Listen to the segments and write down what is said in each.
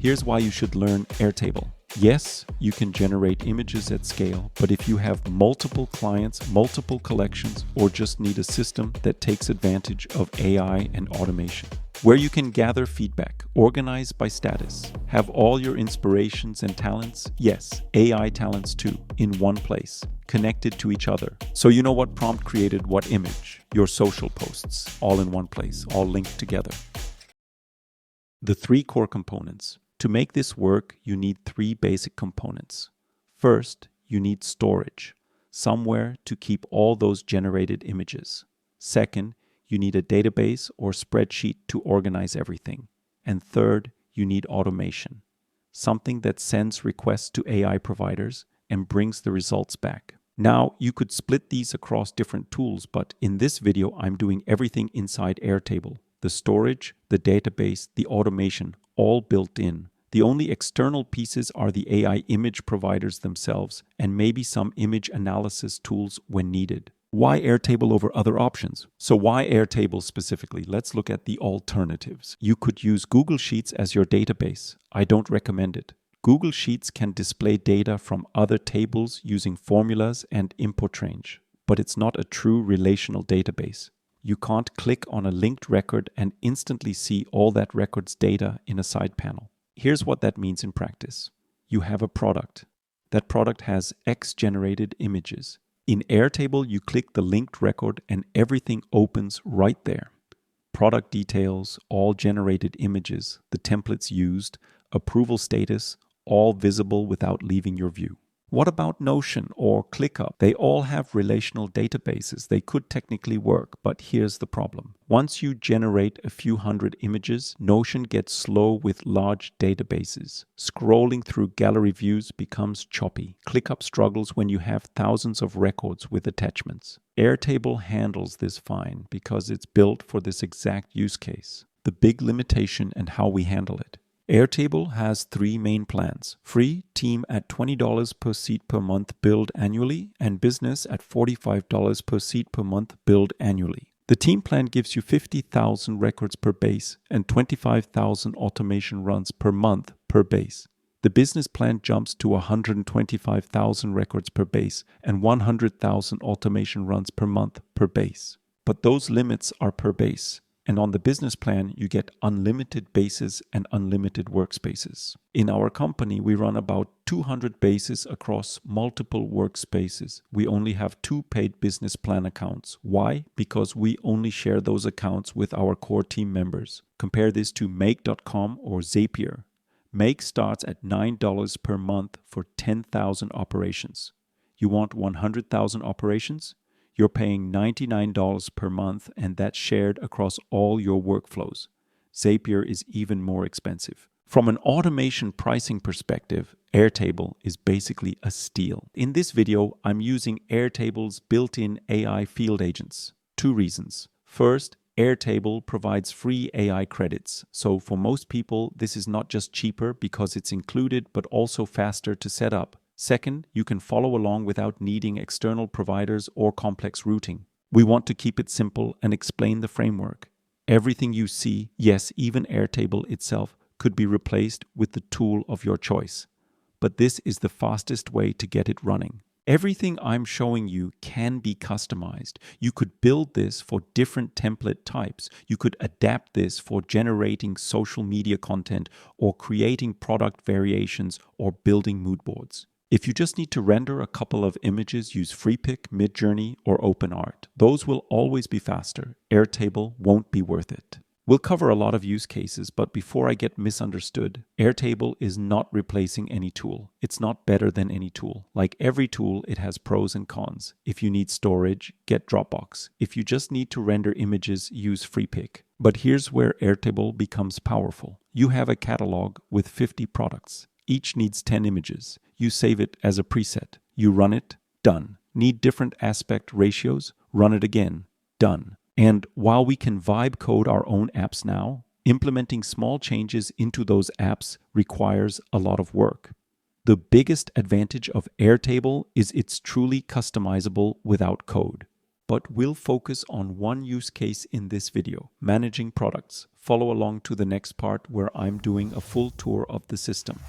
Here's why you should learn Airtable. Yes, you can generate images at scale, but if you have multiple clients, multiple collections, or just need a system that takes advantage of AI and automation, where you can gather feedback, organize by status, have all your inspirations and talents, yes, AI talents too, in one place, connected to each other. So you know what prompt created what image, your social posts, all in one place, all linked together. The 3 core components. To make this work, you need 3 basic components. First, you need storage, somewhere to keep all those generated images. Second, you need a database or spreadsheet to organize everything. And third, you need automation, something that sends requests to AI providers and brings the results back. Now, you could split these across different tools, but in this video, I'm doing everything inside Airtable. The storage, the database, the automation, all built in. The only external pieces are the AI image providers themselves and maybe some image analysis tools when needed. Why Airtable over other options? So why Airtable specifically? Let's look at the alternatives. You could use Google Sheets as your database. I don't recommend it. Google Sheets can display data from other tables using formulas and import range, but it's not a true relational database. You can't click on a linked record and instantly see all that record's data in a side panel. Here's what that means in practice. You have a product. That product has X generated images. In Airtable, you click the linked record and everything opens right there. Product details, all generated images, the templates used, approval status, all visible without leaving your view. What about Notion or ClickUp? They all have relational databases. They could technically work, but here's the problem. Once you generate a few hundred images, Notion gets slow with large databases. Scrolling through gallery views becomes choppy. ClickUp struggles when you have thousands of records with attachments. Airtable handles this fine because it's built for this exact use case. The big limitation and how we handle it. Airtable has 3 main plans: free, team at $20 per seat per month billed annually, and business at $45 per seat per month billed annually. The team plan gives you 50,000 records per base and 25,000 automation runs per month per base. The business plan jumps to 125,000 records per base and 100,000 automation runs per month per base. But those limits are per base. And on the business plan, you get unlimited bases and unlimited workspaces. In our company, we run about 200 bases across multiple workspaces. We only have 2 paid business plan accounts. Why? Because we only share those accounts with our core team members. Compare this to Make.com or Zapier. Make starts at $9 per month for 10,000 operations. You want 100,000 operations? You're paying $99 per month, and that's shared across all your workflows. Zapier is even more expensive. From an automation pricing perspective, Airtable is basically a steal. In this video, I'm using Airtable's built-in AI field agents. 2 reasons. First, Airtable provides free AI credits. So for most people, this is not just cheaper because it's included, but also faster to set up. Second, you can follow along without needing external providers or complex routing. We want to keep it simple and explain the framework. Everything you see, yes, even Airtable itself, could be replaced with the tool of your choice. But this is the fastest way to get it running. Everything I'm showing you can be customized. You could build this for different template types. You could adapt this for generating social media content or creating product variations or building mood boards. If you just need to render a couple of images, use FreePic, Midjourney, or OpenArt. Those will always be faster. Airtable won't be worth it. We'll cover a lot of use cases, but before I get misunderstood, Airtable is not replacing any tool. It's not better than any tool. Like every tool, it has pros and cons. If you need storage, get Dropbox. If you just need to render images, use FreePic. But here's where Airtable becomes powerful. You have a catalog with 50 products. Each needs 10 images. You save it as a preset. You run it, done. Need different aspect ratios? Run it again, done. And while we can vibe code our own apps now, implementing small changes into those apps requires a lot of work. The biggest advantage of Airtable is it's truly customizable without code. But we'll focus on one use case in this video, managing products. follow along to the next part where I'm doing a full tour of the system.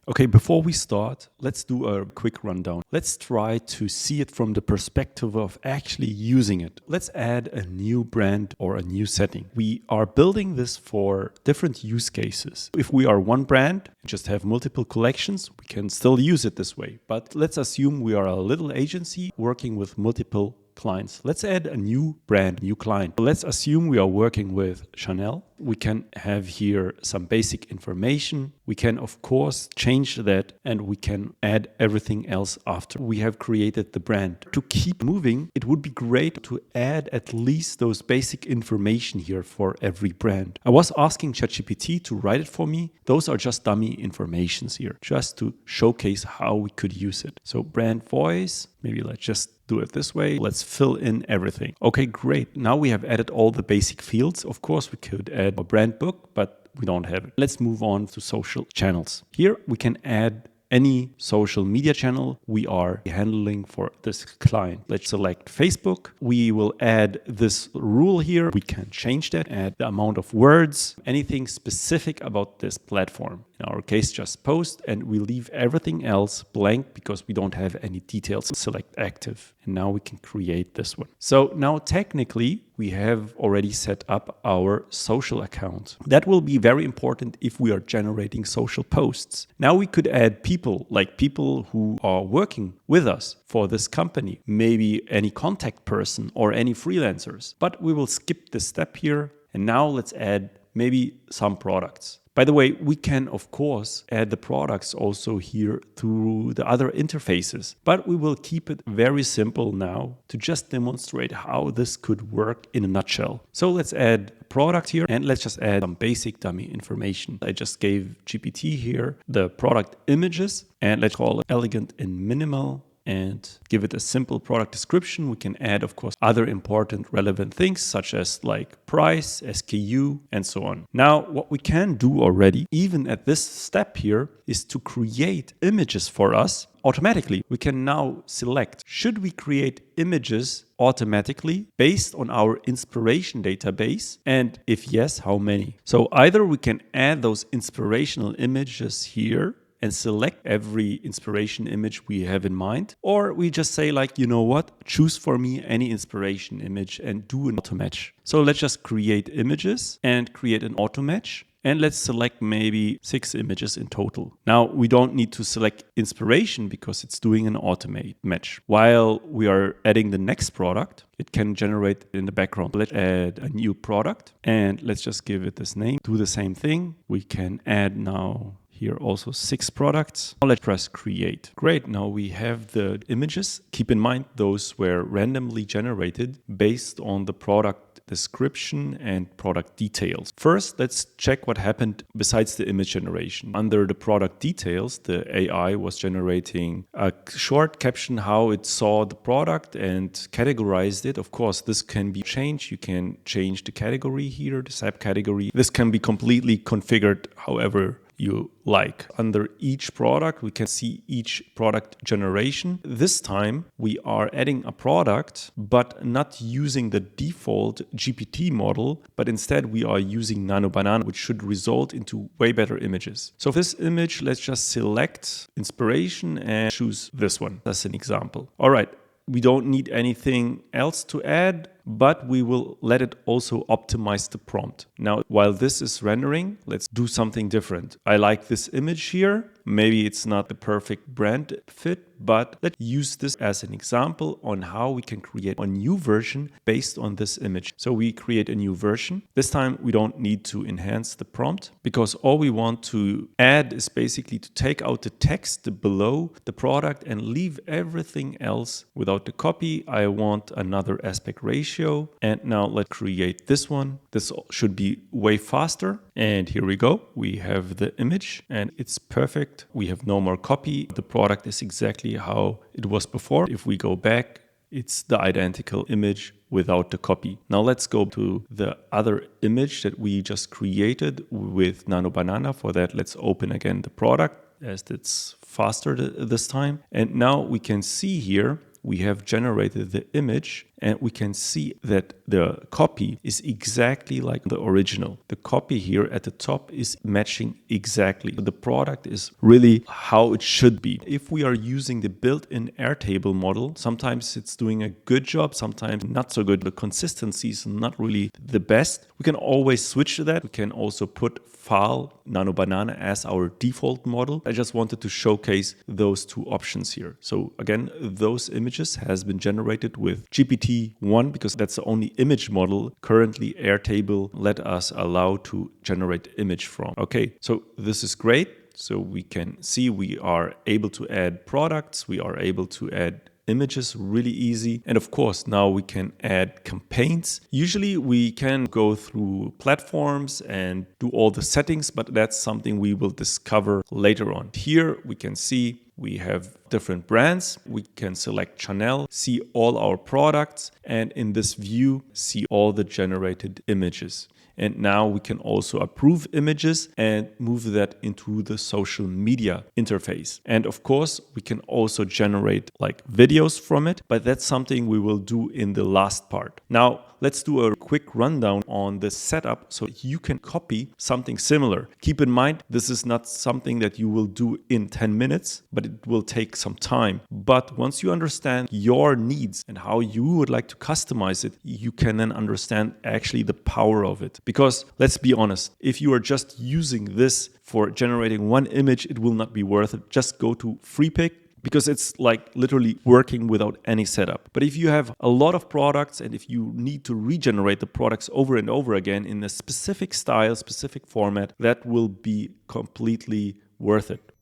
Okay, before we start, let's do a quick rundown. Let's try to see it from the perspective of actually using it. Let's add a new brand or a new setting. We are building this for different use cases. If we are one brand, just have multiple collections, we can still use it this way. But let's assume we are a little agency working with multiple clients. Let's add a new brand, new client. Let's assume we are working with Chanel. We can have here some basic information. We can, of course, change that and we can add everything else after we have created the brand. To keep moving, it would be great to add at least those basic information here for every brand. I was asking ChatGPT to write it for me. Those are just dummy informations here, just to showcase how we could use it. So brand voice, maybe let's just do it this way. Let's fill in everything. Okay, great. Now we have added all the basic fields. Of course, we could add a brand book, but we don't have it. Let's move on to social channels. Here we can add any social media channel we are handling for this client. Let's select Facebook. We will add this rule here. We can change that, add the amount of words, anything specific about this platform. In our case, just post, and we leave everything else blank because we don't have any details. Select active, and now we can create this one. So now technically, we have already set up our social account. That will be very important if we are generating social posts. Now we could add people, like people who are working with us for this company, maybe any contact person or any freelancers. But we will skip this step here. And now let's add maybe some products. By the way, we can, of course, add the products also here through the other interfaces, but we will keep it very simple now to just demonstrate how this could work in a nutshell. So let's add a product here and let's just add some basic dummy information. I just gave GPT here the product images and let's call it elegant and minimal, and give it a simple product description. We can add, of course, other important relevant things such as like price, SKU, and so on. Now, what we can do already, even at this step here, is to create images for us automatically. We can now select, should we create images automatically based on our inspiration database? And if yes, how many? So either we can add those inspirational images here and select every inspiration image we have in mind. Or we just say like, you know what, choose for me any inspiration image and do an auto match. So let's just create images and create an auto match. And let's select maybe 6 images in total. Now, we don't need to select inspiration because it's doing an automate match. While we are adding the next product, it can generate in the background. Let's add a new product and let's just give it this name. Do the same thing. We can add now here also 6 products. Now let's press create. Great, now we have the images. Keep in mind those were randomly generated based on the product description and product details. First, let's check what happened besides the image generation. Under the product details, the AI was generating a short caption how it saw the product and categorized it. Of course, this can be changed. You can change the category here, the subcategory. This can be completely configured however you like. Under each product, we can see each product generation. This time, we are adding a product, but not using the default GPT model, but instead we are using Nano Banana, which should result into way better images. So for this image, let's just select inspiration and choose this one as an example. All right. We don't need anything else to add, but we will let it also optimize the prompt. Now, while this is rendering, let's do something different. I like this image here. Maybe it's not the perfect brand fit, but let's use this as an example on how we can create a new version based on this image. So we create a new version. This time we don't need to enhance the prompt because all we want to add is basically to take out the text below the product and leave everything else without the copy. I want another aspect ratio. And now let's create this one. This should be way faster. And here we go. We have the image and it's perfect. We have no more copy. The product is exactly how it was before. If we go back, it's the identical image without the copy. Now let's go to the other image that we just created with Nano Banana. For that, let's open again the product as it's faster this time. And now we can see here we have generated the image and we can see that the copy is exactly like the original. The copy here at the top is matching exactly. The product is really how it should be. If we are using the built-in Airtable model, sometimes it's doing a good job, sometimes not so good. The consistency is not really the best. We can always switch to that. We can also put file Nano Banana as our default model. I just wanted to showcase those two options here. So again, those images has been generated with GPT-1 because that's the only image model currently Airtable let us allow to generate image from. Okay, so this is great. So we can see we are able to add products, we are able to add images really easy. And of course, now we can add campaigns. Usually we can go through platforms and do all the settings, but that's something we will discover later on. Here we can see we have different brands. We can select channel, see all our products, and in this view, see all the generated images. And now we can also approve images and move that into the social media interface. And of course, we can also generate like videos from it, but that's something we will do in the last part. Now, let's do a quick rundown on the setup so you can copy something similar. Keep in mind, this is not something that you will do in 10 minutes, but it will take some time. But once you understand your needs and how you would like to customize it, you can then understand actually the power of it. Because let's be honest, if you are just using this for generating one image, it will not be worth it. Just go to FreePic, because it's like literally working without any setup. But if you have a lot of products and if you need to regenerate the products over and over again in a specific style, specific format, that will be completely worth it.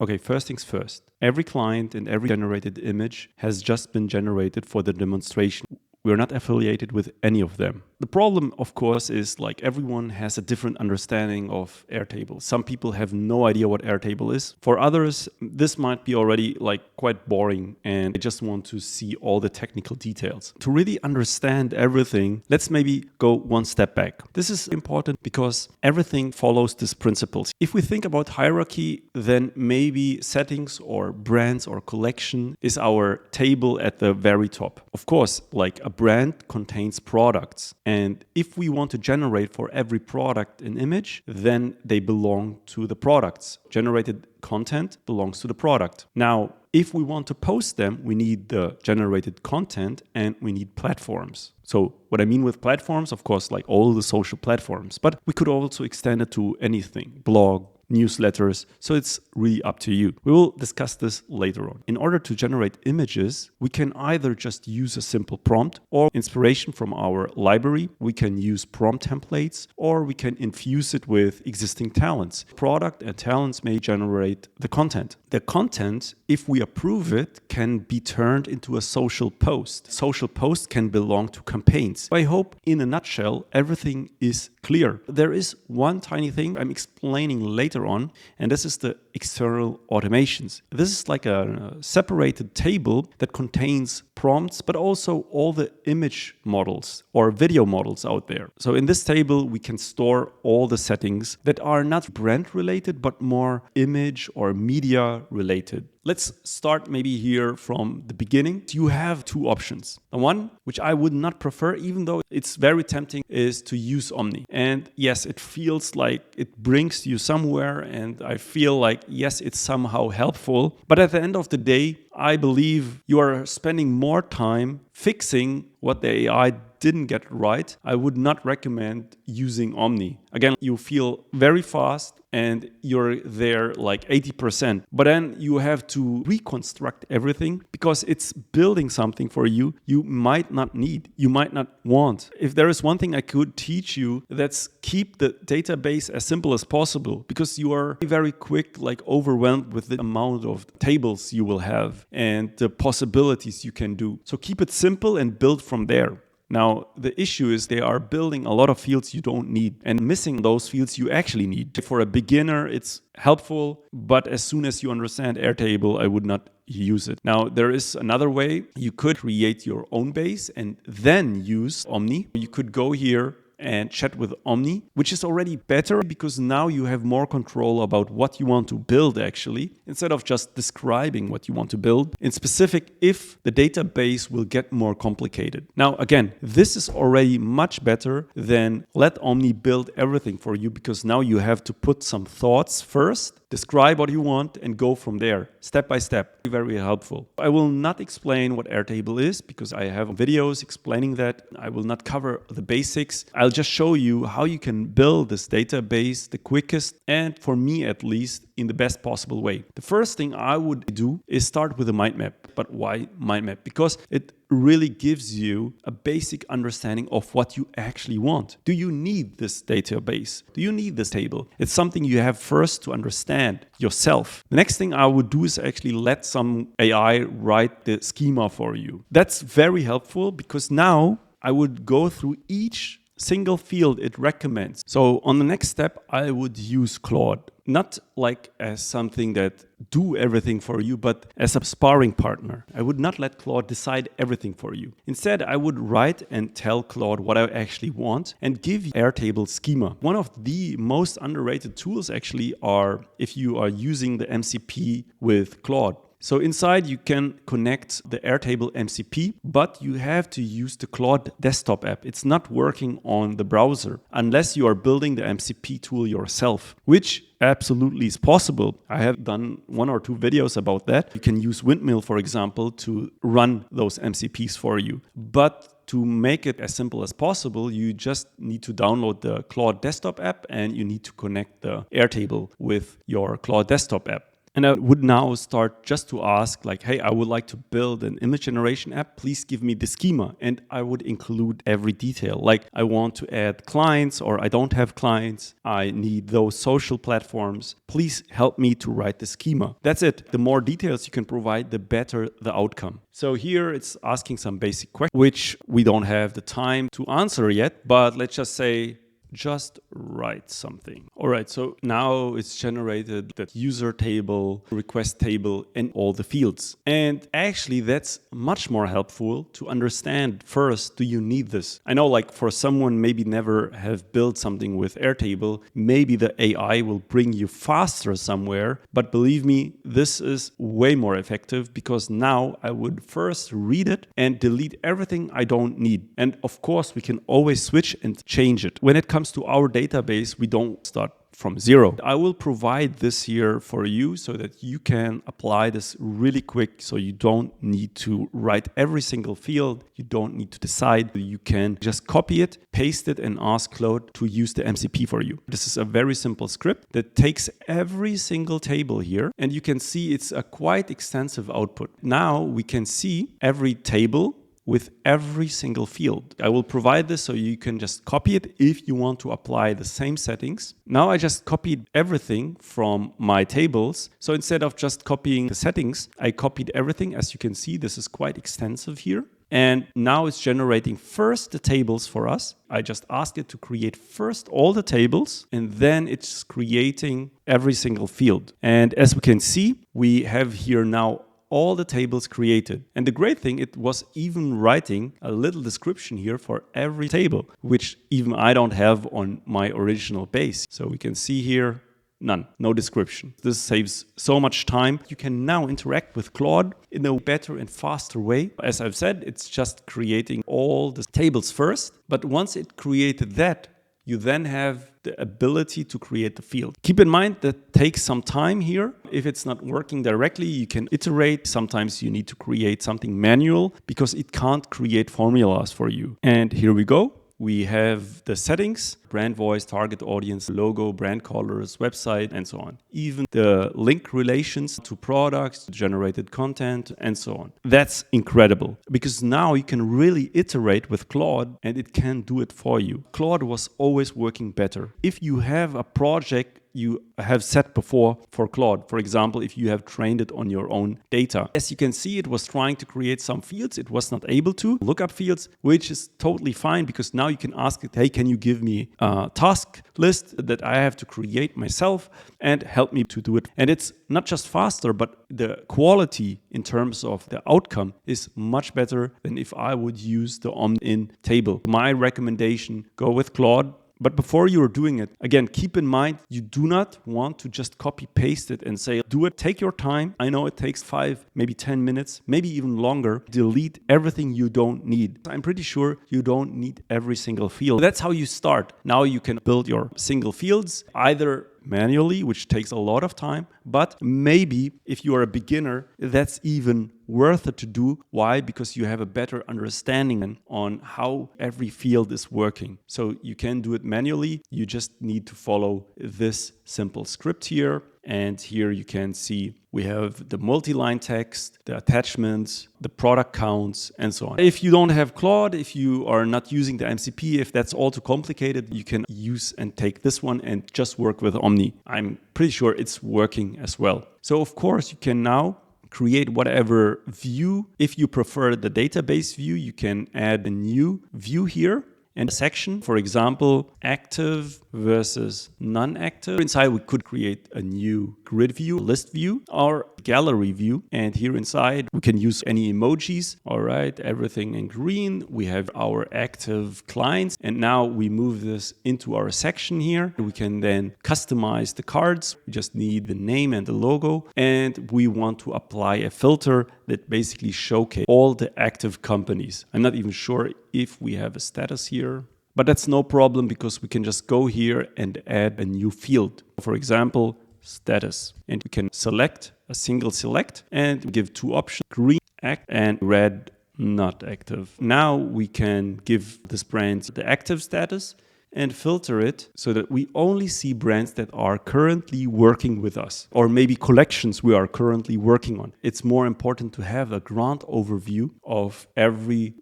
Okay, first things first. Every client and every generated image has just been generated for the demonstration. We're not affiliated with any of them. The problem, of course, is like everyone has a different understanding of Airtable. Some people have no idea what Airtable is. For others, this might be already like quite boring and they just want to see all the technical details. To really understand everything, let's maybe go one step back. This is important because everything follows these principles. If we think about hierarchy, then maybe settings or brands or collection is our table at the very top. Of course, like a brand contains products. And if we want to generate for every product an image, then they belong to the products. Generated content belongs to the product. Now, if we want to post them, we need the generated content and we need platforms. So what I mean with platforms, of course, like all the social platforms, but we could also extend it to anything, blog, newsletters. So it's really up to you. We will discuss this later on. In order to generate images, we can either just use a simple prompt or inspiration from our library. We can use prompt templates or we can infuse it with existing talents. Product and talents may generate the content. The content, if we approve it, can be turned into a social post. Social post can belong to campaigns. I hope in a nutshell, everything is clear. There is one tiny thing I'm explaining later on, and this is the external automations. This is like a separated table that contains prompts, but also all the image models or video models out there. So in this table, we can store all the settings that are not brand related, but more image or media related. Let's start maybe here from the beginning. You have two options. The one, which I would not prefer, even though it's very tempting, is to use Omni. And yes, it feels like it brings you somewhere. And I feel like, yes, it's somehow helpful. But at the end of the day, I believe you are spending more time fixing what the AI didn't get right. I would not recommend using Omni. Again, you feel very fast and you're there like 80%. But then you have to reconstruct everything because it's building something for you you might not need, you might not want. If there is one thing I could teach you, that's keep the database as simple as possible, because you are very quick, like overwhelmed with the amount of tables you will have and the possibilities you can do. So keep it simple and build from there. Now, the issue is they are building a lot of fields you don't need and missing those fields you actually need. For a beginner, it's helpful, but as soon as you understand Airtable, I would not use it. Now, there is another way. You could create your own base and then use Omni. You could go here and chat with Omni, which is already better because now you have more control about what you want to build actually, instead of just describing what you want to build, in specific if the database will get more complicated. Now, again, this is already much better than let Omni build everything for you, because now you have to put some thoughts first, describe what you want, and go from there, step by step. Very helpful. I will not explain what Airtable is because I have videos explaining that. I will not cover the basics. I'll just show you how you can build this database the quickest and, for me at least, in the best possible way. The first thing I would do is start with a mind map. But why mind map? Because it really gives you a basic understanding of what you actually want. Do you need this database? Do you need this table? It's something you have first to understand yourself. The next thing I would do is actually let some AI write the schema for you. That's very helpful because now I would go through each single field it recommends. So on the next step, I would use Claude, not like as something that do everything for you, but as a sparring partner. I would not let Claude decide everything for you. Instead, I would write and tell Claude what I actually want and give Airtable schema. One of the most underrated tools actually are if you are using the MCP with Claude. So inside you can connect the Airtable MCP, but you have to use the Claude desktop app. It's not working on the browser unless you are building the MCP tool yourself, which absolutely is possible. I have done 1 or 2 videos about that. You can use Windmill, for example, to run those MCPs for you. But to make it as simple as possible, you just need to download the Claude desktop app and you need to connect the Airtable with your Claude desktop app. And I would now start just to ask like, hey, I would like to build an image generation app. Please give me the schema. And I would include every detail. Like I want to add clients or I don't have clients. I need those social platforms. Please help me to write the schema. That's it. The more details you can provide, the better the outcome. So here it's asking some basic questions, which we don't have the time to answer yet. But let's just say, just write something. All right, so now it's generated that user table, request table, and all the fields. And actually that's much more helpful to understand first, do you need this? I know like for someone maybe never have built something with Airtable, maybe the AI will bring you faster somewhere. But believe me, this is way more effective because now I would first read it and delete everything I don't need. And of course, we can always switch and change it. When it comes to our database, we don't start from zero. I will provide this here for you so that you can apply this really quick, so you don't need to write every single field. You don't need to decide. You can just copy it, paste it, and ask Claude to use the MCP for you. This is a very simple script that takes every single table here, and you can see it's a quite extensive output. Now we can see every table with every single field. I will provide this so you can just copy it if you want to apply the same settings. Now I just copied everything from my tables. So instead of just copying the settings, I copied everything. As you can see, this is quite extensive here. And now it's generating first the tables for us. I just asked it to create first all the tables, and then it's creating every single field. And as we can see, we have here now all the tables created. And the great thing, it was even writing a little description here for every table, which even I don't have on my original base. So we can see here, none, no description. This saves so much time. You can now interact with Claude in a better and faster way. As I've said, it's just creating all the tables first. But once it created that, you then have the ability to create the field. Keep in mind that takes some time here. If it's not working directly, you can iterate. Sometimes you need to create something manual because it can't create formulas for you. And here we go. We have the settings, brand voice, target audience, logo, brand colors, website, and so on. Even the link relations to products, generated content, and so on. That's incredible because now you can really iterate with Claude and it can do it for you. Claude was always working better. If you have a project you have set before for Claude. For example, if you have trained it on your own data. As you can see, it was trying to create some fields. It was not able to lookup fields, which is totally fine because now you can ask it, hey, can you give me a task list that I have to create myself and help me to do it. And it's not just faster, but the quality in terms of the outcome is much better than if I would use the Omni table. My recommendation, go with Claude. But before you're doing it, again, keep in mind, you do not want to just copy paste it and say, do it, take your time. I know it takes 5, maybe 10 minutes, maybe even longer. Delete everything you don't need. I'm pretty sure you don't need every single field. That's how you start. Now you can build your single fields, either manually, which takes a lot of time, but maybe if you are a beginner, that's even worth it to do. Why? Because you have a better understanding on how every field is working. So you can do it manually. You just need to follow this simple script here. And here you can see we have the multi-line text, the attachments, the product counts, and so on. If you don't have Claude, if you are not using the MCP, if that's all too complicated, you can use and take this one and just work with Omni. I'm pretty sure it's working as well. So of course you can now create whatever view. If you prefer the database view, you can add a new view here and a section, for example, active versus non-active. Inside, we could create a new grid view, list view, or gallery view. And here inside, we can use any emojis. All right, everything in green. We have our active clients. And now we move this into our section here. We can then customize the cards. We just need the name and the logo. And we want to apply a filter that basically showcases all the active companies. I'm not even sure if we have a status here, but that's no problem because we can just go here and add a new field. For example, status. And we can select a single select and give 2 options, green act and red not active. Now we can give this brand the active status and filter it so that we only see brands that are currently working with us, or maybe collections we are currently working on. It's more important to have a grand overview of every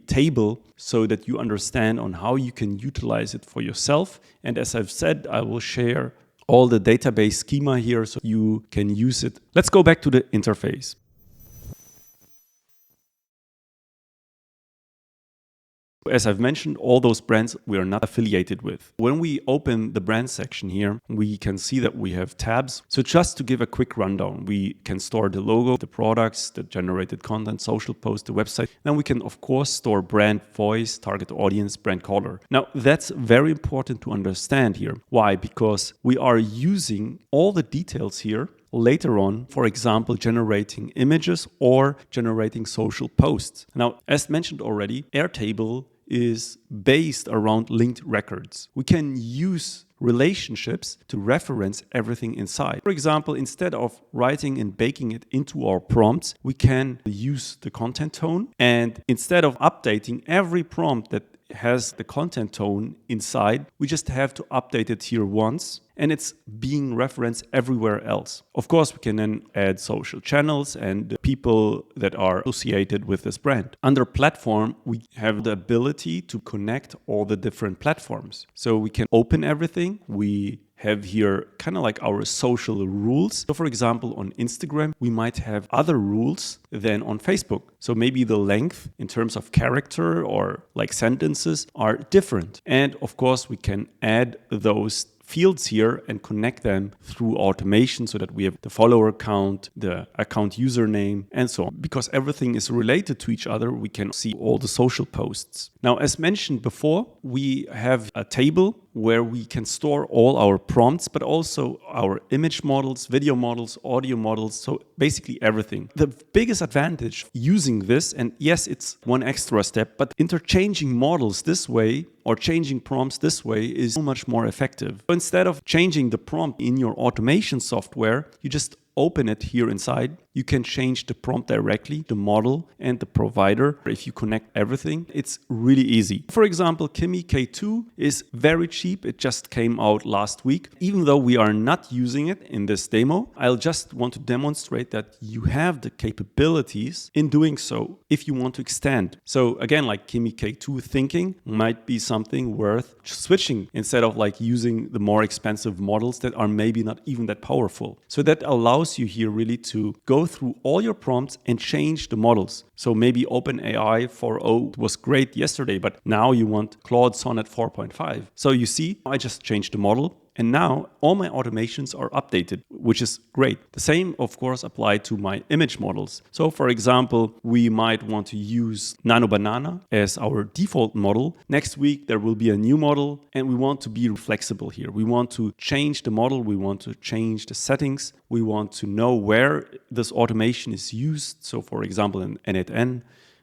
table so that you understand on how you can utilize it for yourself. And as I've said, I will share all the database schema here so you can use it. Let's go back to the interface. As I've mentioned, all those brands we are not affiliated with. When we open the brand section here, we can see that we have tabs. So just to give a quick rundown, we can store the logo, the products, the generated content, social post, the website. Then we can, of course, store brand voice, target audience, brand color. Now, that's very important to understand here. Why? Because we are using all the details here later on, for example, generating images or generating social posts. Now, as mentioned already, Airtable is based around linked records. We can use relationships to reference everything inside. For example, instead of writing and baking it into our prompts, we can use the content tone, and instead of updating every prompt that has the content tone inside, we just have to update it here once and it's being referenced everywhere else. Of course, we can then add social channels and people that are associated with this brand. Under platform, we have the ability to connect all the different platforms. So we can open everything. We have here kind of like our social rules. So for example, on Instagram, we might have other rules than on Facebook. So maybe the length in terms of character or like sentences are different. And of course, we can add those fields here and connect them through automation so that we have the follower count, the account username, and so on. Because everything is related to each other, we can see all the social posts. Now, as mentioned before, we have a table where we can store all our prompts, but also our image models, video models, audio models, so basically everything. The biggest advantage using this, and yes, it's one extra step, but interchanging models this way or changing prompts this way is so much more effective. So instead of changing the prompt in your automation software, you just open it here inside, you can change the prompt directly, the model and the provider. If you connect everything, it's really easy. For example, Kimi K2 is very cheap. It just came out last week. Even though we are not using it in this demo, I'll just want to demonstrate that you have the capabilities in doing so if you want to extend. So again, like Kimi K2 thinking might be something worth switching instead of like using the more expensive models that are maybe not even that powerful. So that allows you here really to go through all your prompts and change the models. So maybe OpenAI 4.0 was great yesterday, but now you want Claude Sonnet 4.5. So you see, I just changed the model. And now all my automations are updated, which is great. The same, of course, apply to my image models. So for example, we might want to use Nano Banana as our default model. Next week, there will be a new model and we want to be flexible here. We want to change the model. We want to change the settings. We want to know where this automation is used. So for example, in N8N,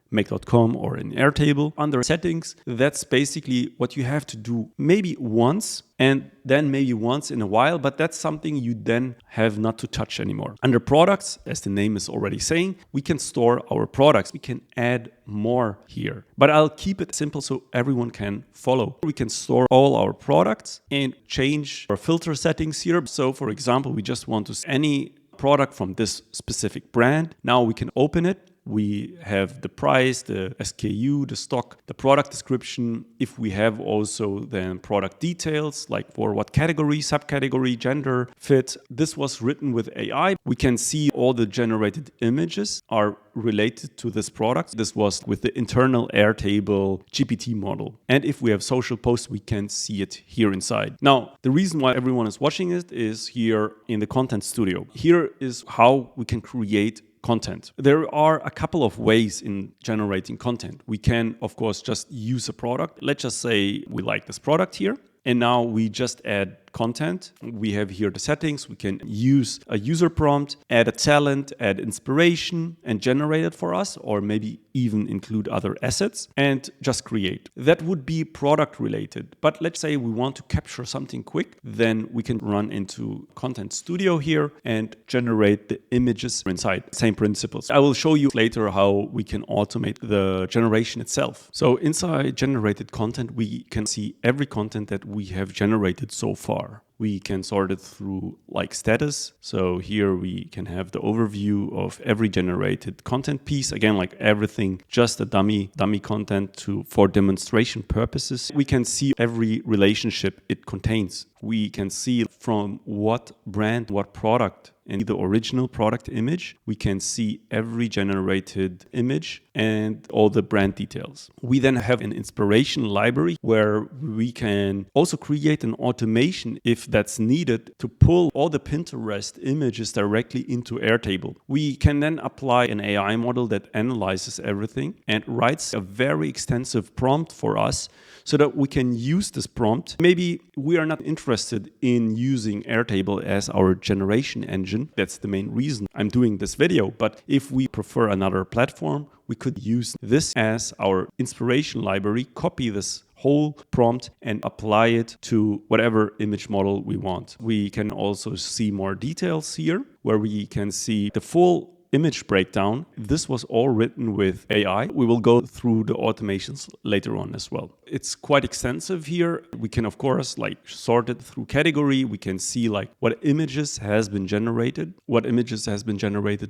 Make.com or in Airtable. Under settings, that's basically what you have to do maybe once and then maybe once in a while, but that's something you then have not to touch anymore. Under products, as the name is already saying, we can store our products. We can add more here, but I'll keep it simple so everyone can follow. We can store all our products and change our filter settings here. So for example, we just want to see any product from this specific brand. Now we can open it. We have the price, the SKU, the stock, the product description. If we have also then product details, like for what category, subcategory, gender, fit. This was written with AI. We can see all the generated images are related to this product. This was with the internal Airtable GPT model. And if we have social posts, we can see it here inside. Now, the reason why everyone is watching it is here in the Content Studio. Here is how we can create content. There are a couple of ways in generating content. We can, of course, just use a product. Let's just say we like this product here. And now we just add content. We have here the settings. We can use a user prompt, add a talent, add inspiration, and generate it for us, or maybe even include other assets and just create. That would be product related. But let's say we want to capture something quick, then we can run into Content Studio here and generate the images inside. Same principles. I will show you later how we can automate the generation itself. So inside generated content, we can see every content that we have generated so far. We can sort it through like status. So here we can have the overview of every generated content piece. Again, like everything, just a dummy content for demonstration purposes. We can see every relationship it contains. We can see from what brand, what product, in the original product image, we can see every generated image and all the brand details. We then have an inspiration library where we can also create an automation if that's needed to pull all the Pinterest images directly into Airtable. We can then apply an AI model that analyzes everything and writes a very extensive prompt for us so that we can use this prompt. Maybe we are not interested in using Airtable as our generation engine. That's the main reason I'm doing this video. But if we prefer another platform, we could use this as our inspiration library, copy this whole prompt and apply it to whatever image model we want. We can also see more details here where we can see the full image breakdown. This was all written with AI. We will go through the automations later on as well. It's quite extensive here. We can, of course, like sort it through category. We can see like what images has been generated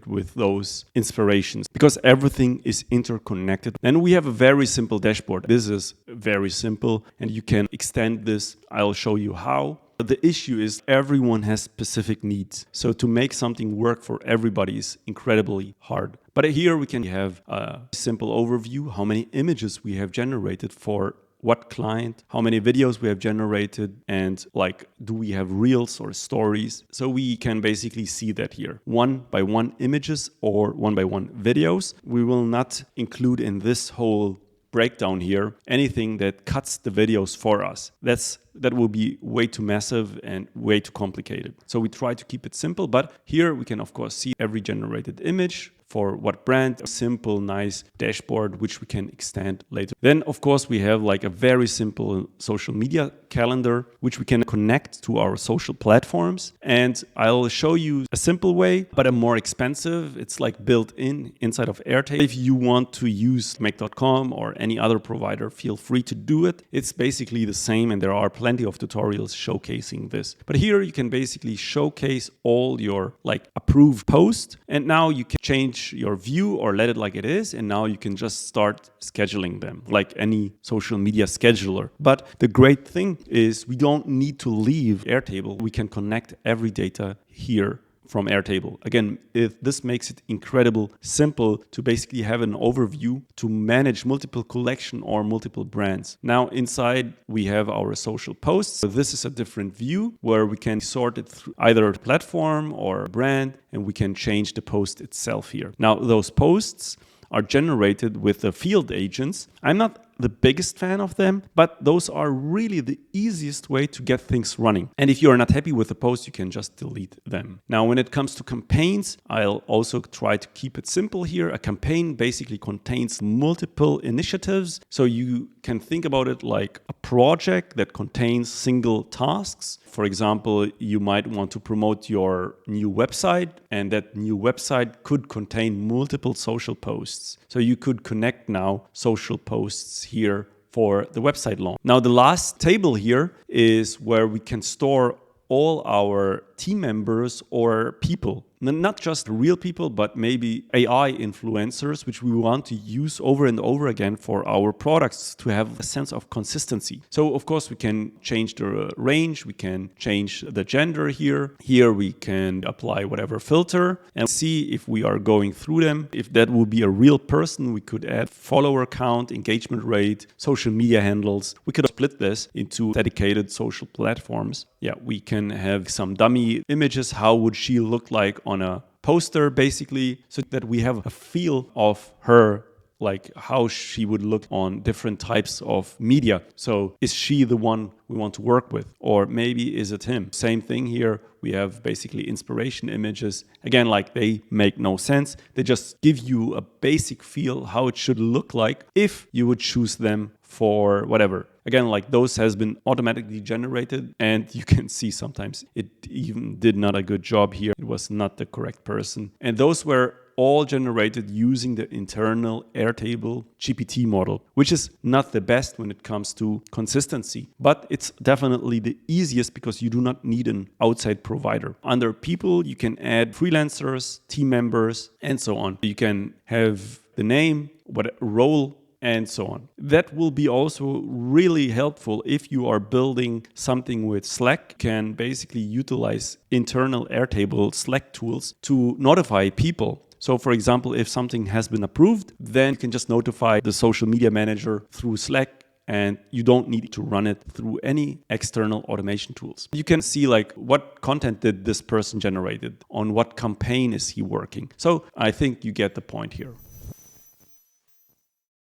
with those inspirations, because everything is interconnected. Then we have a very simple dashboard. This is very simple and you can extend this. I'll show you how. The issue is everyone has specific needs. So to make something work for everybody is incredibly hard. But here we can have a simple overview, how many images we have generated for what client, how many videos we have generated, and like, do we have reels or stories? So we can basically see that here. 1-by-1 images or 1-by-1 videos. We will not include in this whole breakdown here anything that cuts the videos for us. That will be way too massive and way too complicated. So we try to keep it simple, but here we can of course see every generated image for what brand, a simple, nice dashboard, which we can extend later. Then, of course, we have like a very simple social media calendar, which we can connect to our social platforms. And I'll show you a simple way, but a more expensive. It's like built inside of Airtable. If you want to use make.com or any other provider, feel free to do it. It's basically the same, and there are plenty of tutorials showcasing this. But here you can basically showcase all your like approved posts, and now you can change your view or let it like it is, and now you can just start scheduling them like any social media scheduler. But the great thing is we don't need to leave Airtable. We can connect every data here from Airtable. Again, this makes it incredibly simple to basically have an overview to manage multiple collection or multiple brands. Now inside we have our social posts. So this is a different view where we can sort it through either platform or brand, and we can change the post itself here. Now those posts are generated with the field agents. I'm not the biggest fan of them, but those are really the easiest way to get things running. And if you're not happy with the post, you can just delete them. Now, when it comes to campaigns, I'll also try to keep it simple here. A campaign basically contains multiple initiatives. So you can think about it like a project that contains single tasks. For example, you might want to promote your new website, and that new website could contain multiple social posts. So you could connect now social posts here for the website launch. Now the last table here is where we can store all our team members or people. Not just real people, but maybe AI influencers, which we want to use over and over again for our products to have a sense of consistency. So of course we can change the range, we can change the gender here. Here we can apply whatever filter and see if we are going through them. If that will be a real person, we could add follower count, engagement rate, social media handles. We could split this into dedicated social platforms. Yeah, we can have some dummy images. How would she look like on a poster, basically, so that we have a feel of her, like how she would look on different types of media. So is she the one we want to work with? Or maybe is it him? Same thing here. We have basically inspiration images. Again, like they make no sense. They just give you a basic feel how it should look like if you would choose them for whatever. Again, like those has been automatically generated, and you can see sometimes it even did not a good job here. It was not the correct person. And those were all generated using the internal Airtable GPT model, which is not the best when it comes to consistency, but it's definitely the easiest because you do not need an outside provider. Under people, you can add freelancers, team members, and so on. You can have the name, what role, and so on. That will be also really helpful if you are building something with Slack. You can basically utilize internal Airtable Slack tools to notify people. So for example, if something has been approved, then you can just notify the social media manager through Slack, and you don't need to run it through any external automation tools. You can see like what content did this person generated, on what campaign is he working. So I think you get the point here.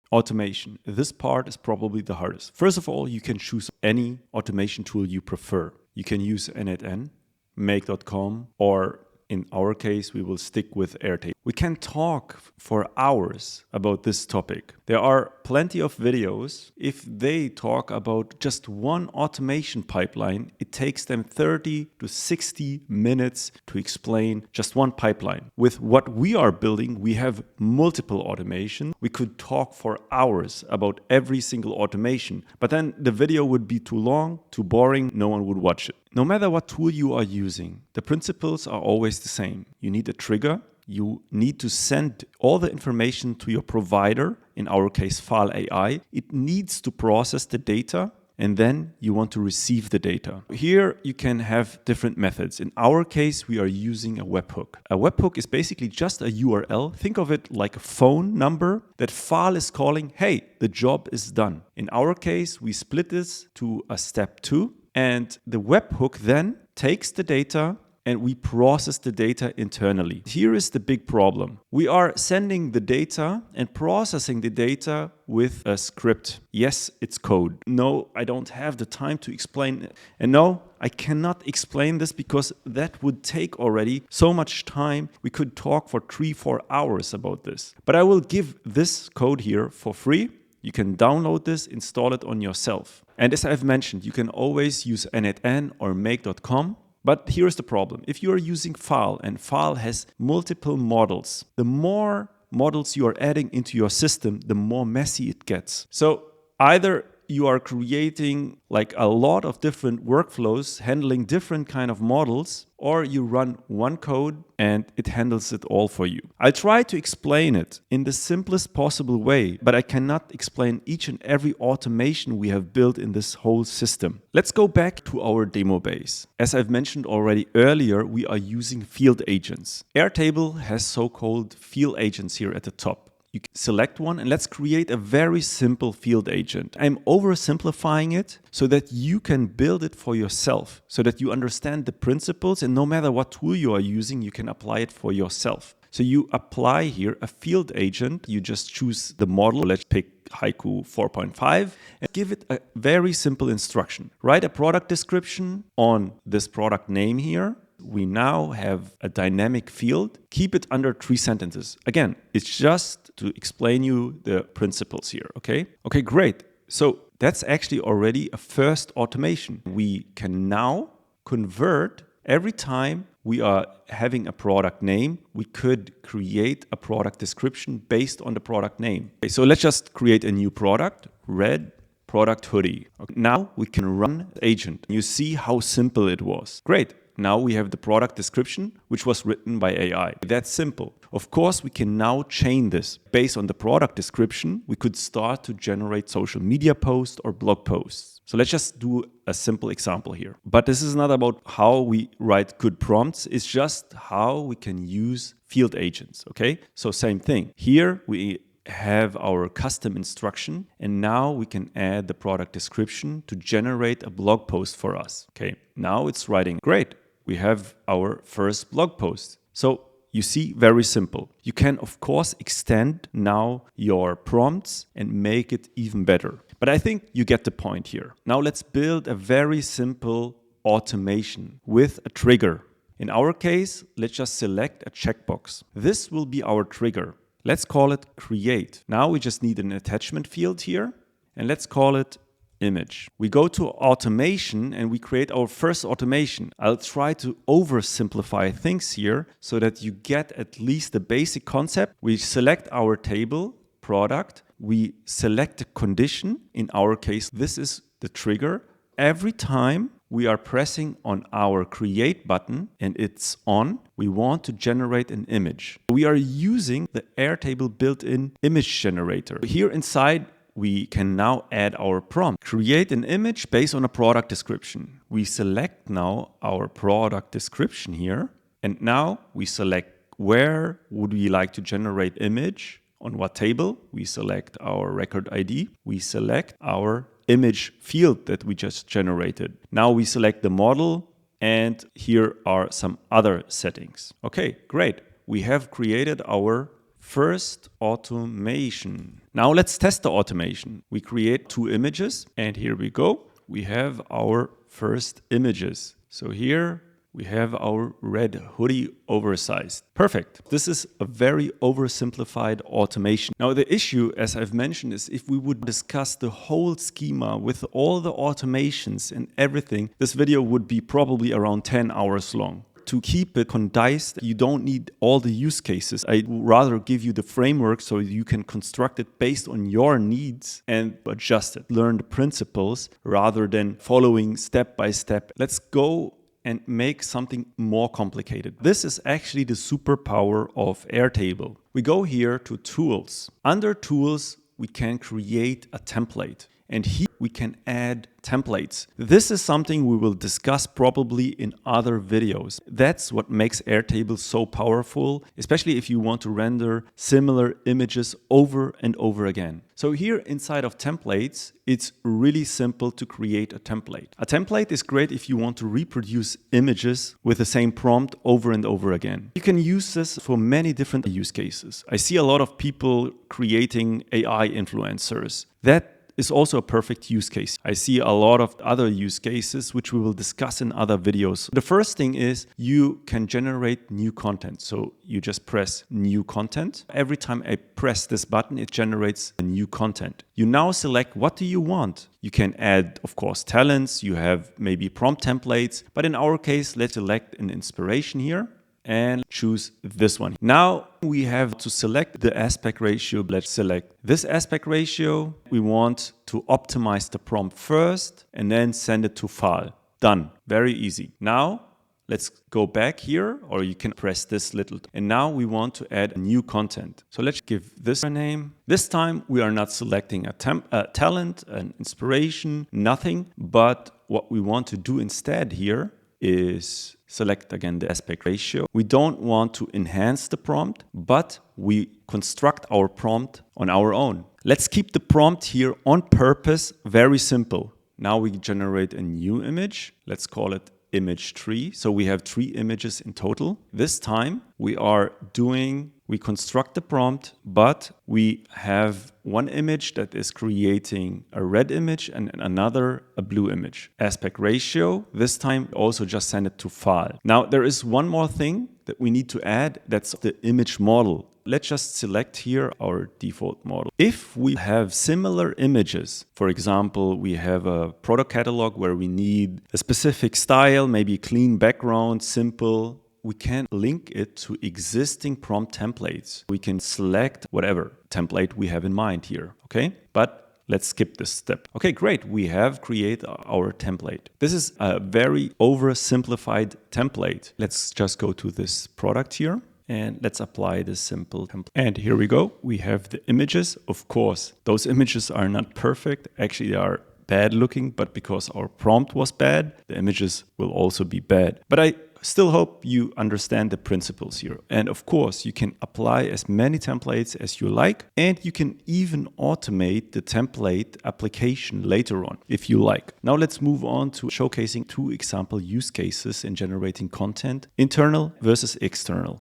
Automation. This part is probably the hardest. First of all, you can choose any automation tool you prefer. You can use n8n, make.com, or in our case, we will stick with Airtable. We can talk for hours about this topic. There are plenty of videos. If they talk about just one automation pipeline, it takes them 30 to 60 minutes to explain just one pipeline. With what we are building, we have multiple automation. We could talk for hours about every single automation, but then the video would be too long, too boring, no one would watch it. No matter what tool you are using, the principles are always the same. You need a trigger. You need to send all the information to your provider, in our case, File AI. It needs to process the data, and then you want to receive the data. Here you can have different methods. In our case, we are using a webhook. A webhook is basically just a URL. Think of it like a phone number that File is calling, hey, the job is done. In our case, we split this to a step 2, and the webhook then takes the data and we process the data internally. Here is the big problem. We are sending the data and processing the data with a script. Yes, it's code. No, I don't have the time to explain it. And no, I cannot explain this because that would take already so much time. We could talk for 3-4 hours about this. But I will give this code here for free. You can download this, install it on yourself. And as I've mentioned, you can always use n8n or make.com. But here's the problem. If you are using file and file has multiple models, the more models you are adding into your system, the more messy it gets. So either you are creating like a lot of different workflows handling different kind of models, or you run one code and it handles it all for you. I'll try to explain it in the simplest possible way, but I cannot explain each and every automation we have built in this whole system. Let's go back to our demo base. As I've mentioned already earlier, we are using field agents. Airtable has so-called field agents here at the top. You can select one and let's create a very simple field agent. I'm oversimplifying it so that you can build it for yourself, so that you understand the principles, and no matter what tool you are using, you can apply it for yourself. So you apply here a field agent. You just choose the model. Let's pick Haiku 4.5 and give it a very simple instruction. Write a product description on this product name here. We now have a dynamic field. Keep it under 3 sentences. Again, it's just to explain you the principles here, okay? Okay, great. So that's actually already a first automation. We can now convert every time we are having a product name, we could create a product description based on the product name. Okay, so let's just create a new product, red product hoodie. Okay, now we can run the agent. You see how simple it was. Great. Now we have the product description, which was written by AI. That's simple. Of course, we can now chain this. Based on the product description, we could start to generate social media posts or blog posts. So let's just do a simple example here. But this is not about how we write good prompts. It's just how we can use field agents, okay? So same thing. Here we have our custom instruction, and now we can add the product description to generate a blog post for us. Okay, now it's writing. Great. We have our first blog post. So you see, very simple. You can, of course, extend now your prompts and make it even better. But I think you get the point here. Now let's build a very simple automation with a trigger. In our case, let's just select a checkbox. This will be our trigger. Let's call it create. Now we just need an attachment field here, and let's call it image. We go to automation and we create our first automation. I'll try to oversimplify things here so that you get at least the basic concept. We select our table, product. We select the condition. In our case, this is the trigger. Every time we are pressing on our create button and it's on, we want to generate an image. We are using the Airtable built-in image generator. Here inside, we can now add our prompt. Create an image based on a product description. We select now our product description here. And now we select where would we like to generate image, on what table. We select our record ID. We select our image field that we just generated. Now we select the model, and here are some other settings. Okay, great. We have created our first automation. Now let's test the automation. We create 2 images, and here we go. We have our first images. So here we have our red hoodie oversized. Perfect. This is a very oversimplified automation. Now the issue, as I've mentioned, is if we would discuss the whole schema with all the automations and everything, this video would be probably around 10 hours long. To keep it condensed, you don't need all the use cases. I'd rather give you the framework so you can construct it based on your needs and adjust it. Learn the principles rather than following step by step. Let's go and make something more complicated. This is actually the superpower of Airtable. We go here to Tools. Under Tools, we can create a template. And here we can add templates. This is something we will discuss probably in other videos. That's what makes Airtable so powerful, especially if you want to render similar images over and over again. So here inside of templates, it's really simple to create a template. A template is great if you want to reproduce images with the same prompt over and over again. You can use this for many different use cases. I see a lot of people creating AI influencers. That is also a perfect use case. I see a lot of other use cases which we will discuss in other videos. The first thing is you can generate new content. So you just press new content. Every time I press this button, it generates a new content. You now select what do you want. You can add, of course, talents. You have maybe prompt templates. But in our case, let's select an inspiration here and choose this one. Now we have to select the aspect ratio. Let's select this aspect ratio. We want to optimize the prompt first and then send it to file. Done. Very easy. Now let's go back here, or you can press this little. And now we want to add new content. So let's give this a name. This time we are not selecting a talent, an inspiration, nothing. But what we want to do instead here is select again the aspect ratio. We don't want to enhance the prompt, but we construct our prompt on our own. Let's keep the prompt here on purpose very simple. Now we generate a new image. Let's call it image 3. So we have 3 images in total. This time we construct the prompt, but we have one image that is creating a red image and another a blue image. Aspect ratio, this time also just send it to file. Now there is one more thing that we need to add, that's the image model. Let's just select here our default model. If we have similar images, for example, we have a product catalog where we need a specific style, maybe a clean background, simple, we can link it to existing prompt templates. We can select whatever template we have in mind here, okay? But let's skip this step. Okay, great. We have created our template. This is a very oversimplified template. Let's just go to this product here. And let's apply this simple template. And here we go. We have the images. Of course, those images are not perfect. Actually, they are bad looking, but because our prompt was bad, the images will also be bad. But I still hope you understand the principles here. And of course, you can apply as many templates as you like, and you can even automate the template application later on if you like. Now let's move on to showcasing 2 example use cases in generating content, internal versus external.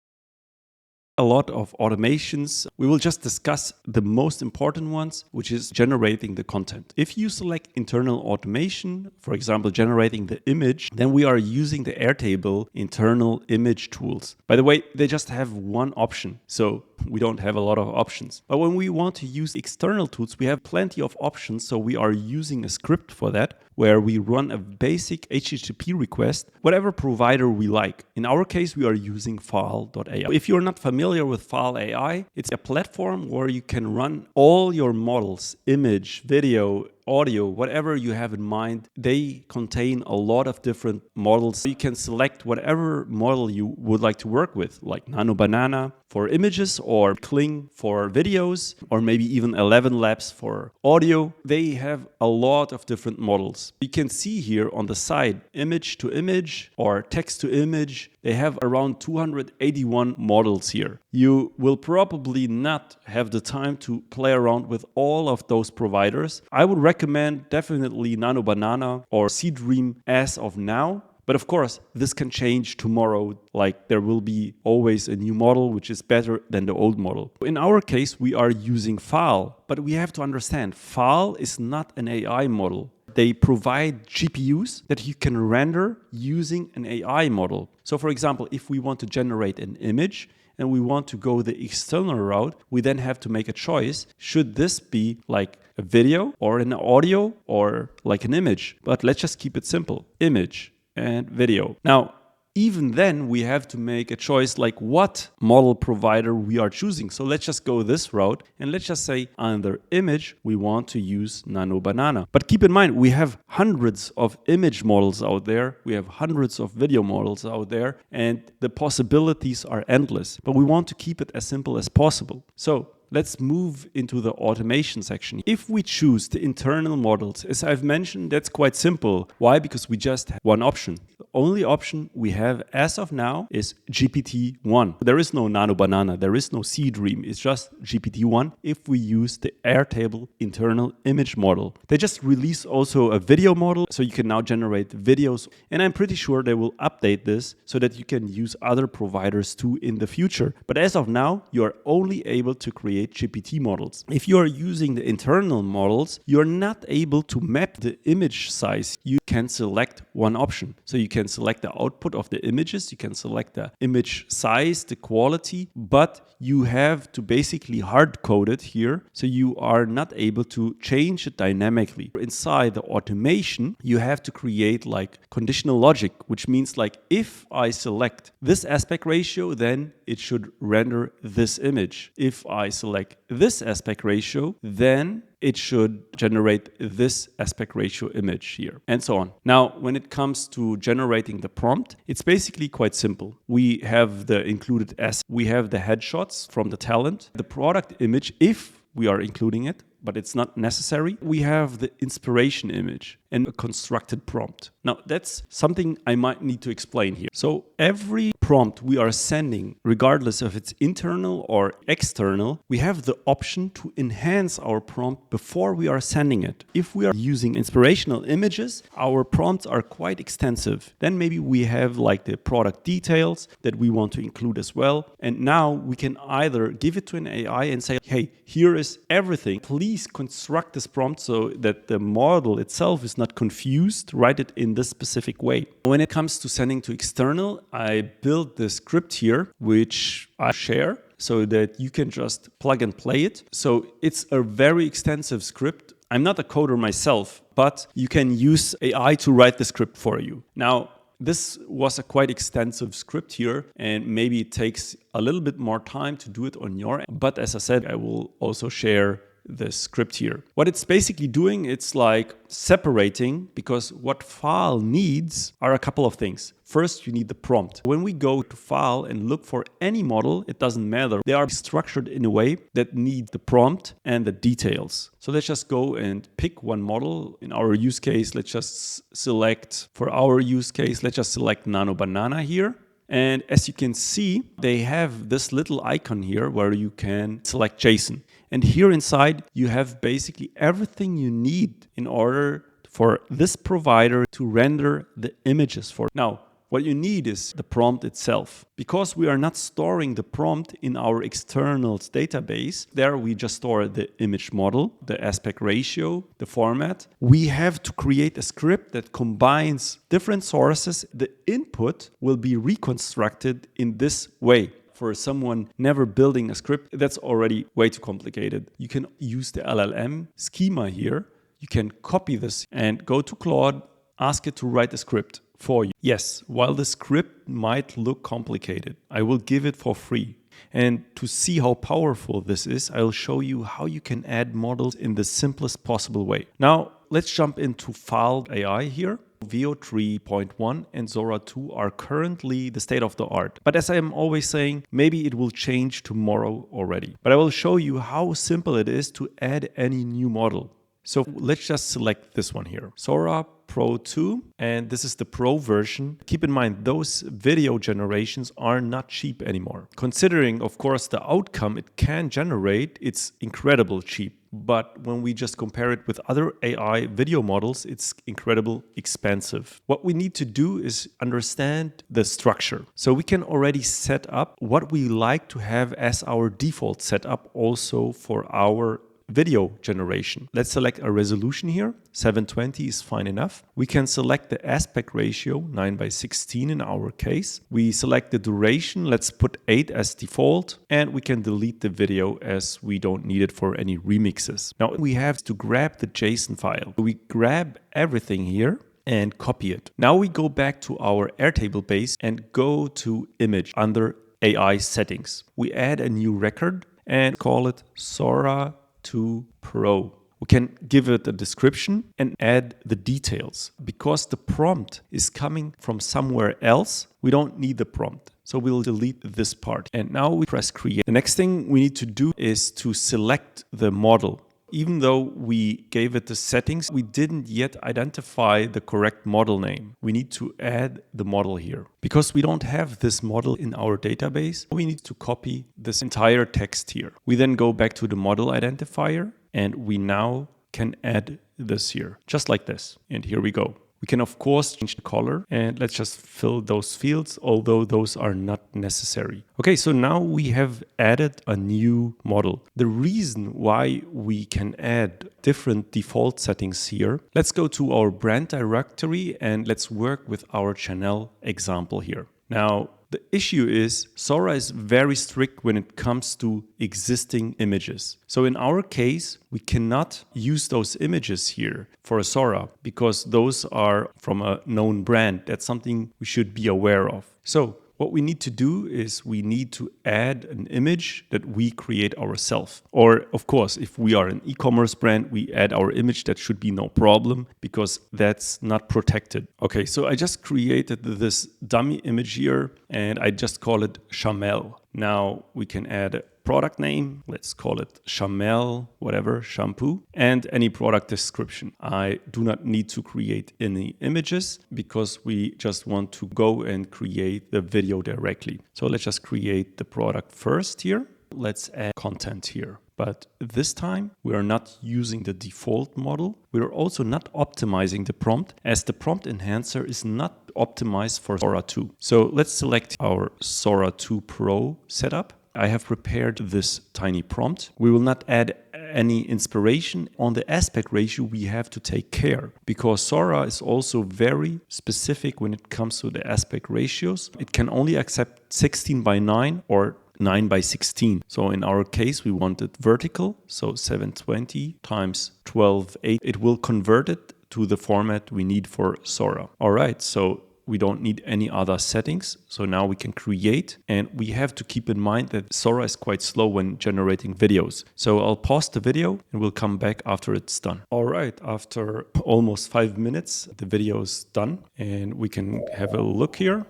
A lot of automations. We will just discuss the most important ones, which is generating the content. If you select internal automation, for example, generating the image, then we are using the Airtable internal image tools. By the way, they just have one option, so we don't have a lot of options. But when we want to use external tools, we have plenty of options, so we are using a script for that, where we run a basic HTTP request, whatever provider we like. In our case, we are using File.ai. If you're not familiar with File.ai, it's a platform where you can run all your models, image, video, audio, whatever you have in mind. They contain a lot of different models. You can select whatever model you would like to work with, like Nano Banana for images, or Kling for videos, or maybe even 11 Labs for audio. They have a lot of different models. You can see here on the side, image to image or text to image. They have around 281 models here. You will probably not have the time to play around with all of those providers. I would recommend definitely Nano Banana or Seedream as of now. But of course, this can change tomorrow. Like there will be always a new model which is better than the old model. In our case, we are using File, but we have to understand File is not an AI model. They provide GPUs that you can render using an AI model. So for example, if we want to generate an image and we want to go the external route, we then have to make a choice. Should this be like a video or an audio or like an image? But let's just keep it simple. Image and video. Now, even then we have to make a choice like what model provider we are choosing. So let's just go this route and let's just say under image, we want to use Nano Banana. But keep in mind, we have hundreds of image models out there. We have hundreds of video models out there, and the possibilities are endless, but we want to keep it as simple as possible. So let's move into the automation section. If we choose the internal models, as I've mentioned, that's quite simple. Why? Because we just have one option. The only option we have as of now is GPT-1. There is no Nano Banana, there is no Seedream, it's just GPT-1 if we use the Airtable internal image model. They just released also a video model, so you can now generate videos, and I'm pretty sure they will update this so that you can use other providers too in the future. But as of now, you are only able to create GPT models. If you are using the internal models, you're not able to map the image size. You can select one option. So you can select the output of the images, you can select the image size, the quality, but you have to basically hard code it here, so you are not able to change it dynamically. Inside the automation, you have to create like conditional logic, which means like if I select this aspect ratio, then it should render this image. If I select this aspect ratio, then it should generate this aspect ratio image here, and so on. Now, when it comes to generating the prompt, it's basically quite simple. We have the included assets, we have the headshots from the talent, the product image, if we are including it, but it's not necessary. We have the inspiration image and a constructed prompt. Now, that's something I might need to explain here. So every prompt we are sending, regardless if it's internal or external, we have the option to enhance our prompt before we are sending it. If we are using inspirational images, our prompts are quite extensive. Then maybe we have like the product details that we want to include as well. And now we can either give it to an AI and say, hey, here is everything. Please construct this prompt so that the model itself is not confused. Write it in this specific way. When it comes to sending to external, I built the script here, which I share so that you can just plug and play it. So it's a very extensive script. I'm not a coder myself, but you can use AI to write the script for you. Now, this was a quite extensive script here, and maybe it takes a little bit more time to do it on your end. But as I said, I will also share the script here. What it's basically doing, it's like separating, because what file needs are a couple of things. First, you need the prompt. When we go to file and look for any model, it doesn't matter. They are structured in a way that need the prompt and the details. So let's just go and pick one model. In our use case, let's just select, for our use case, let's just select Nano Banana here. And as you can see, they have this little icon here where you can select JSON. And here inside, you have basically everything you need in order for this provider to render the images for. Now, what you need is the prompt itself. Because we are not storing the prompt in our externals database, there we just store the image model, the aspect ratio, the format. We have to create a script that combines different sources. The input will be reconstructed in this way. For someone never building a script, that's already way too complicated. You can use the LLM schema here. You can copy this and go to Claude, ask it to write a script for you. Yes, while the script might look complicated, I will give it for free. And to see how powerful this is, I'll show you how you can add models in the simplest possible way. Now, let's jump into File AI here. Veo 3.1 and Zora 2 are currently the state of the art. But as I am always saying, maybe it will change tomorrow already. But I will show you how simple it is to add any new model. So let's just select this one here, Zora Pro 2, and this is the Pro version. Keep in mind, those video generations are not cheap anymore. Considering, of course, the outcome it can generate, it's incredibly cheap. But when we just compare it with other AI video models, it's incredibly expensive. What we need to do is understand the structure. So we can already set up what we like to have as our default setup also for our video generation. Let's select a resolution here. 720 is fine enough. We can select the aspect ratio, 9:16 in our case. We select the duration. Let's put 8 as default. And we can delete the video as we don't need it for any remixes. Now we have to grab the JSON file. We grab everything here and copy it. Now we go back to our Airtable base and go to image under AI settings. We add a new record and call it Zora 2 Pro. We can give it a description and add the details. Because the prompt is coming from somewhere else, we don't need the prompt. So we'll delete this part. And now we press create. The next thing we need to do is to select the model. Even though we gave it the settings, we didn't yet identify the correct model name. We need to add the model here. Because we don't have this model in our database, we need to copy this entire text here. We then go back to the model identifier and we now can add this here, just like this. And here we go. We can of course change the color and let's just fill those fields, although those are not necessary. Okay, so now we have added a new model. The reason why we can add different default settings here, let's go to our brand directory and let's work with our channel example here. Now, the issue is Sora is very strict when it comes to existing images. So in our case, we cannot use those images here for a Sora because those are from a known brand. That's something we should be aware of. So what we need to do is we need to add an image that we create ourselves. Or of course, if we are an e-commerce brand, we add our image. That should be no problem because that's not protected. Okay, so I just created this dummy image here and I just call it Chamel. Now we can add a product name. Let's call it Chamel, whatever, shampoo, and any product description. I do not need to create any images because we just want to go and create the video directly. So let's just create the product first here. Let's add content here. But this time we are not using the default model. We are also not optimizing the prompt as the prompt enhancer is not optimized for Sora 2. So let's select our Sora 2 Pro setup. I have prepared this tiny prompt. We will not add any inspiration. On the aspect ratio, we have to take care because Sora is also very specific when it comes to the aspect ratios. It can only accept 16:9 or 9:16. So in our case, we want it vertical. So 720 times 12:8. It will convert it to the format we need for Sora. All right, so we don't need any other settings. So now we can create, and we have to keep in mind that Sora is quite slow when generating videos. So I'll pause the video and we'll come back after it's done. All right, after almost 5 minutes, the video is done and we can have a look here.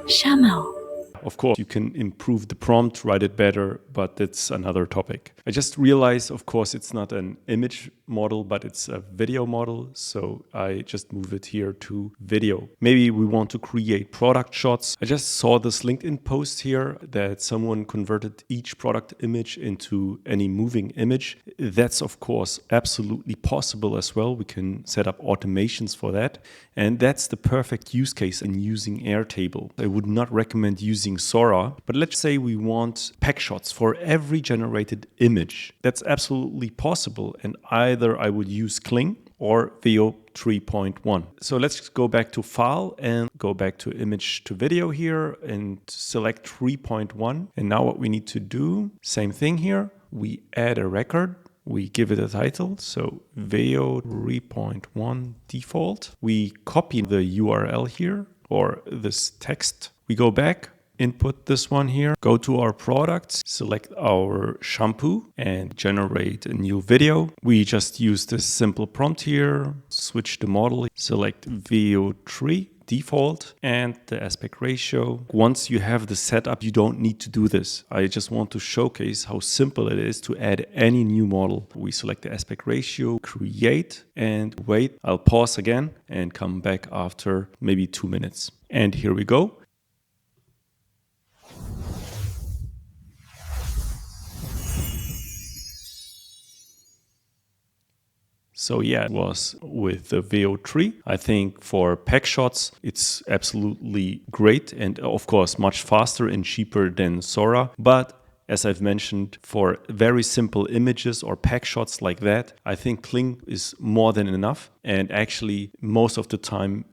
Chamel. Of course, you can improve the prompt, write it better, but that's another topic. I just realized, of course, it's not an image model, but it's a video model. So I just move it here to video. Maybe we want to create product shots. I just saw this LinkedIn post here that someone converted each product image into any moving image. That's, of course, absolutely possible as well. We can set up automations for that. And that's the perfect use case in using Airtable. I would not recommend using Sora, but let's say we want pack shots for every generated image. That's absolutely possible, and either I would use Kling or Veo 3.1. So let's go back to file and go back to image to video here and select 3.1. And now what we need to do, same thing here, we add a record. We give it a title, so Veo 3.1 default. We copy the URL here or this text. We go back, input this one here, go to our products, select our shampoo and generate a new video. We just use this simple prompt here, switch the model, select Veo 3 default and the aspect ratio. Once you have the setup, you don't need to do this. I just want to showcase how simple it is to add any new model. We select the aspect ratio, create, and wait. I'll pause again and come back after maybe 2 minutes. And here we go. So yeah, it was with the Veo 3. I think for pack shots, it's absolutely great and of course much faster and cheaper than Sora. But as I've mentioned, for very simple images or pack shots like that, I think Kling is more than enough and actually most of the time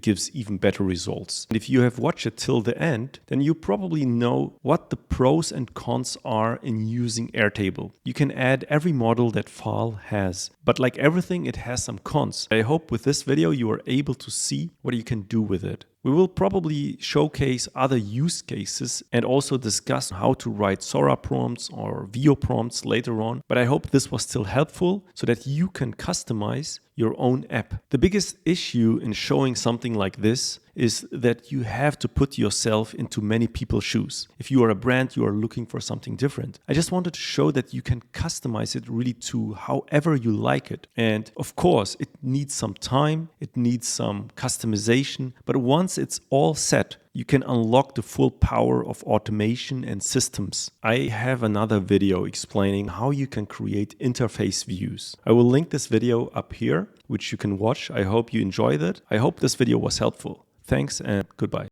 gives even better results. And if you have watched it till the end, then you probably know what the pros and cons are in using Airtable. You can add every model that file has, but like everything, it has some cons. I hope with this video you are able to see what you can do with it. We will probably showcase other use cases and also discuss how to write Sora prompts or Veo prompts later on. But I hope this was still helpful so that you can customize your own app. The biggest issue in showing something like this is that you have to put yourself into many people's shoes. If you are a brand, you are looking for something different. I just wanted to show that you can customize it really to however you like it. And of course, it needs some time, it needs some customization, but once it's all set, you can unlock the full power of automation and systems. I have another video explaining how you can create interface views. I will link this video up here, which you can watch. I hope you enjoyed it. I hope this video was helpful. Thanks and goodbye.